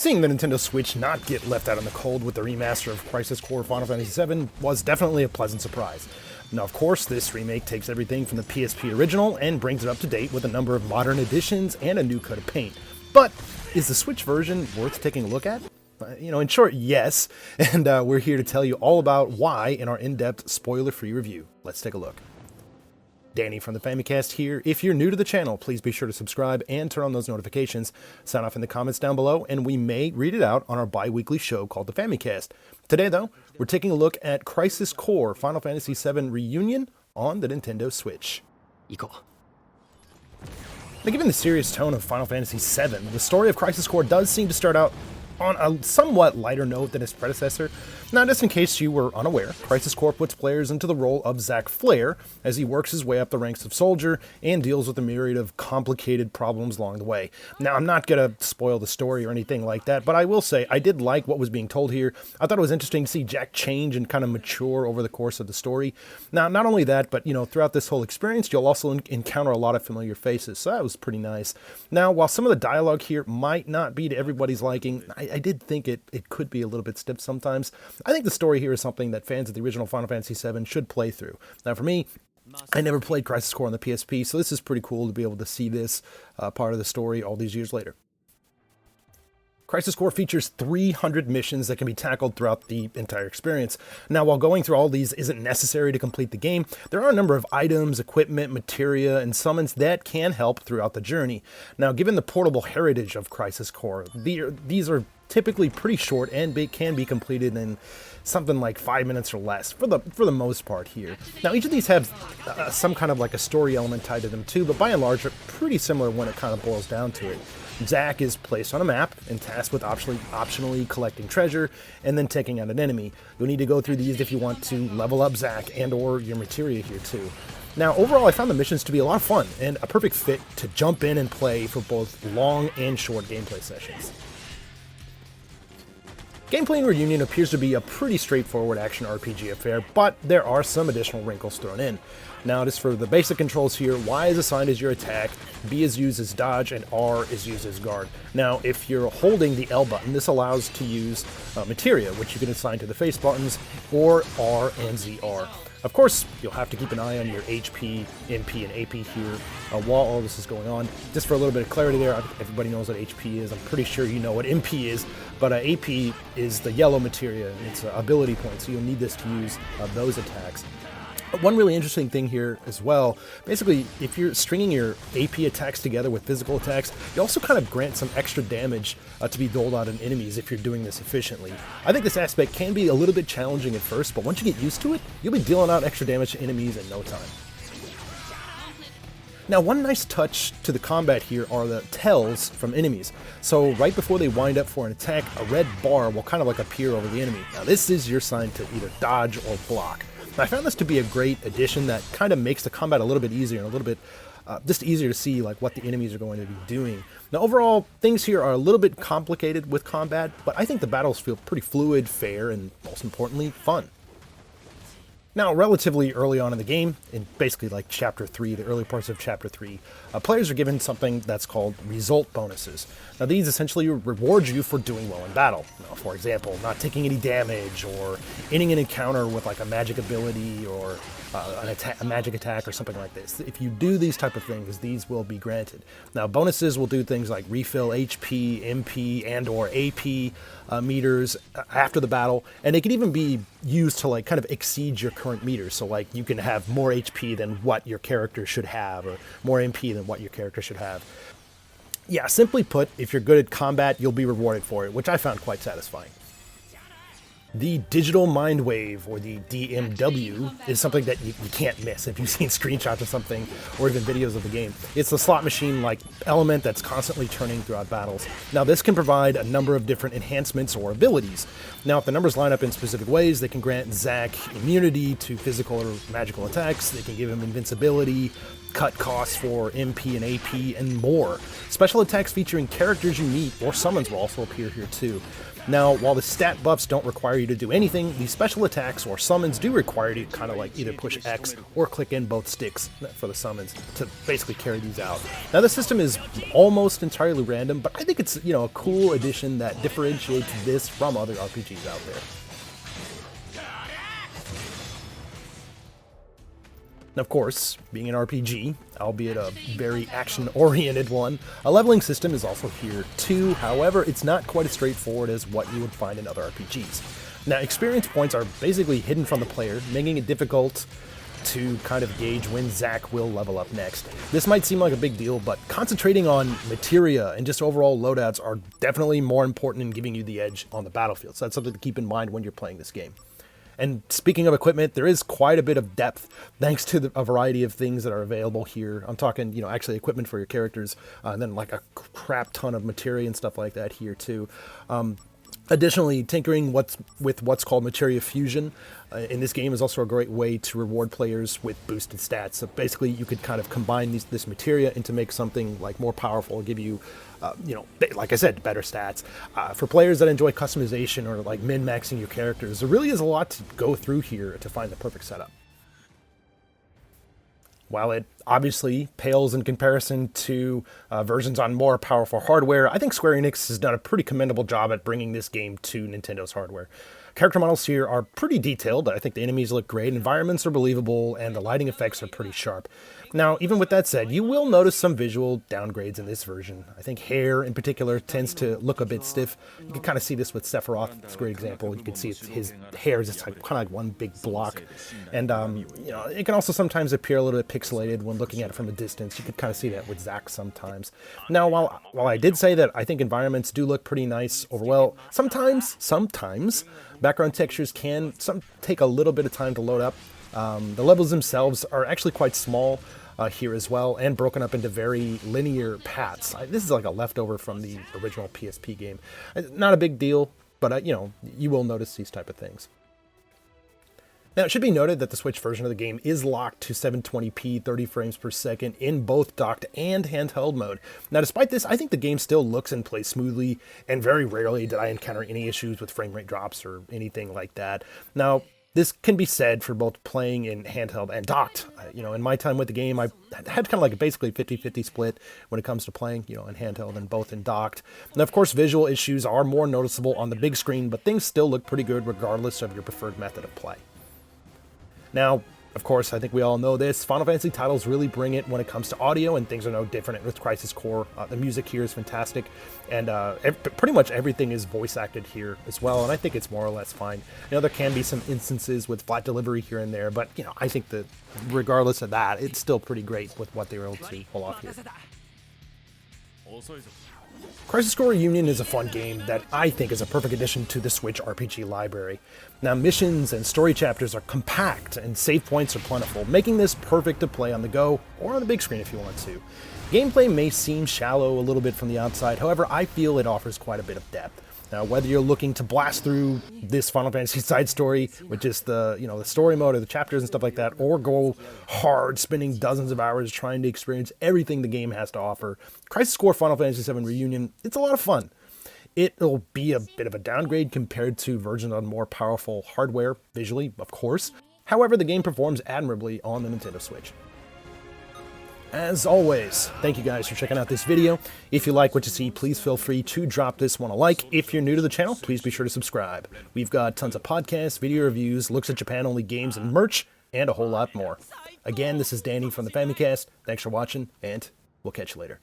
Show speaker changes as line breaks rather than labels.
Seeing the Nintendo Switch not get left out in the cold with the remaster of Crisis Core Final Fantasy VII was definitely a pleasant surprise. Now, of course, this remake takes everything from the PSP original and brings it up to date with a number of modern additions and a new coat of paint. But is the Switch version worth taking a look at? In short, yes, and we're here to tell you all about why in our in-depth, spoiler-free review. Let's take a look. Danny from the Famicast here. If you're new to the channel, please be sure to subscribe and turn on those notifications. Sound off in the comments down below, and we may read it out on our bi-weekly show called the Famicast. Today, though, we're taking a look at Crisis Core Final Fantasy VIi Reunion on the Nintendo Switch. Now, given the serious tone of Final Fantasy VII, the story of Crisis Core does seem to start out on a somewhat lighter note than its predecessor. Now, just in case you were unaware, Crisis Core puts players into the role of Zack Flair as he works his way up the ranks of soldier and deals with a myriad of complicated problems along the way. Now, I'm not going to spoil the story or anything like that, but I will say I did like what was being told here. I thought it was interesting to see Jack change and kind of mature over the course of the story. Now, not only that, but throughout this whole experience, you'll also encounter a lot of familiar faces, so that was pretty nice. Now, while some of the dialogue here might not be to everybody's liking, I did think it could be a little bit stiff sometimes. I think the story here is something that fans of the original Final Fantasy VII should play through. Now, for me, I never played Crisis Core on the PSP, so this is pretty cool to be able to see this part of the story all these years later. Crisis Core features 300 missions that can be tackled throughout the entire experience. Now, while going through all these isn't necessary to complete the game, there are a number of items, equipment, materia, and summons that can help throughout the journey. Now, given the portable heritage of Crisis Core, these are typically pretty short and can be completed in something like 5 minutes or less for the most part here. Now, each of these have some kind of like a story element tied to them too, but by and large are pretty similar when it kind of boils down to it. Zack is placed on a map and tasked with optionally collecting treasure and then taking out an enemy. You'll need to go through these if you want to level up Zack and or your materia here too. Now, overall, I found the missions to be a lot of fun and a perfect fit to jump in and play for both long and short gameplay sessions. Gameplay in Reunion appears to be a pretty straightforward action RPG affair, but there are some additional wrinkles thrown in. Now, just for the basic controls here, Y is assigned as your attack, B is used as dodge, and R is used as guard. Now, if you're holding the L button, this allows to use materia, which you can assign to the face buttons, or R and ZR. Of course, you'll have to keep an eye on your HP, MP, and AP here while all this is going on. Just for a little bit of clarity there, everybody knows what HP is. I'm pretty sure you know what MP is, but AP is the yellow materia. It's ability points, so you'll need this to use those attacks. One really interesting thing here as well, basically, if you're stringing your AP attacks together with physical attacks, you also kind of grant some extra damage to be doled out on enemies if you're doing this efficiently. I think this aspect can be a little bit challenging at first, but once you get used to it, you'll be dealing out extra damage to enemies in no time. Now, one nice touch to the combat here are the tells from enemies. So right before they wind up for an attack, a red bar will kind of like appear over the enemy. Now, this is your sign to either dodge or block. I found this to be a great addition that kind of makes the combat a little bit easier and a little bit just easier to see like what the enemies are going to be doing. Now, overall, things here are a little bit complicated with combat, but I think the battles feel pretty fluid, fair, and most importantly, fun. Now, relatively early on in the game, in basically like Chapter 3, the early parts of Chapter 3, players are given something that's called result bonuses. Now, these essentially reward you for doing well in battle. Now, for example, not taking any damage, or ending an encounter with like a magic ability, or a magic attack, or something like this. If you do these type of things, these will be granted. Now, bonuses will do things like refill HP, MP, and or AP meters after the battle, and they can even be used to like kind of exceed your current meters. So like you can have more HP than what your character should have, or more MP than what your character should have. Yeah, simply put, if you're good at combat, you'll be rewarded for it, which I found quite satisfying. The Digital Mind Wave, or the DMW, is something that you can't miss if you've seen screenshots of something or even videos of the game. It's the slot machine-like element that's constantly turning throughout battles. Now, this can provide a number of different enhancements or abilities. Now, if the numbers line up in specific ways, they can grant Zack immunity to physical or magical attacks, they can give him invincibility, cut costs for MP and AP, and more. Special attacks featuring characters you meet or summons will also appear here too. Now, while the stat buffs don't require you to do anything, the special attacks or summons do require you to kind of like either push X or click in both sticks for the summons to basically carry these out. Now, the system is almost entirely random, but I think it's, you know, a cool addition that differentiates this from other RPGs out there. Of course, being an RPG, albeit a very action-oriented one, a leveling system is also here too. However, it's not quite as straightforward as what you would find in other RPGs. Now, experience points are basically hidden from the player, making it difficult to kind of gauge when Zack will level up next. This might seem like a big deal, but concentrating on materia and just overall loadouts are definitely more important in giving you the edge on the battlefield. So that's something to keep in mind when you're playing this game. And speaking of equipment, there is quite a bit of depth thanks to a variety of things that are available here. I'm talking, you know, actually equipment for your characters, and then like a crap ton of materia and stuff like that here too. Additionally, tinkering with what's called materia fusion in this game is also a great way to reward players with boosted stats. So basically, you could kind of combine this materia and to make something like more powerful, give you, you know, like I said, better stats. For players that enjoy customization or like min-maxing your characters, there really is a lot to go through here to find the perfect setup. While it obviously pales in comparison to versions on more powerful hardware, I think Square Enix has done a pretty commendable job at bringing this game to Nintendo's hardware. Character models here are pretty detailed. I think the enemies look great, environments are believable, and the lighting effects are pretty sharp. Now, even with that said, you will notice some visual downgrades in this version. I think hair, in particular, tends to look a bit stiff. You can kind of see this with Sephiroth. It's a great example. You can see his hair is just like, kind of like one big block. And, you know, it can also sometimes appear a little bit pixelated when looking at it from a distance. You could kind of see that with Zack sometimes. Now, while I did say that I think environments do look pretty nice overall, sometimes, background textures can take a little bit of time to load up. The levels themselves are actually quite small here as well, and broken up into very linear paths. This is like a leftover from the original PSP game. Not a big deal, but you know, you will notice these type of things. Now, it should be noted that the Switch version of the game is locked to 720p 30 frames per second in both docked and handheld mode. Now, despite this, I think the game still looks and plays smoothly, and very rarely did I encounter any issues with frame rate drops or anything like that. Now, this can be said for both playing in handheld and docked. You know, in my time with the game, I had kind of like a basically 50-50 split when it comes to playing, you know, in handheld and both in docked. Now, of course, visual issues are more noticeable on the big screen, but things still look pretty good regardless of your preferred method of play. Now, of course, I think we all know this, Final Fantasy titles really bring it when it comes to audio, and things are no different with Crisis Core. The music here is fantastic, and pretty much everything is voice acted here as well, and I think it's more or less fine. You know, there can be some instances with flat delivery here and there, but, you know, I think that regardless of that, it's still pretty great with what they were able to pull off here. Crisis Core Reunion is a fun game that I think is a perfect addition to the Switch RPG library. Now, missions and story chapters are compact and save points are plentiful, making this perfect to play on the go or on the big screen if you want to. Gameplay may seem shallow a little bit from the outside, however, I feel it offers quite a bit of depth. Now, whether you're looking to blast through this Final Fantasy side story with just the, you know, the story mode or the chapters and stuff like that, or go hard, spending dozens of hours trying to experience everything the game has to offer, Crisis Core Final Fantasy VIi Reunion, it's a lot of fun. It'll be a bit of a downgrade compared to versions on more powerful hardware, visually, of course. However, the game performs admirably on the Nintendo Switch. As always, thank you guys for checking out this video. If you like what you see, please feel free to drop this one a like. If you're new to the channel, please be sure to subscribe. We've got tons of podcasts, video reviews, looks at Japan-only games and merch, and a whole lot more. Again, this is Danny from the Famicast. Thanks for watching, and we'll catch you later.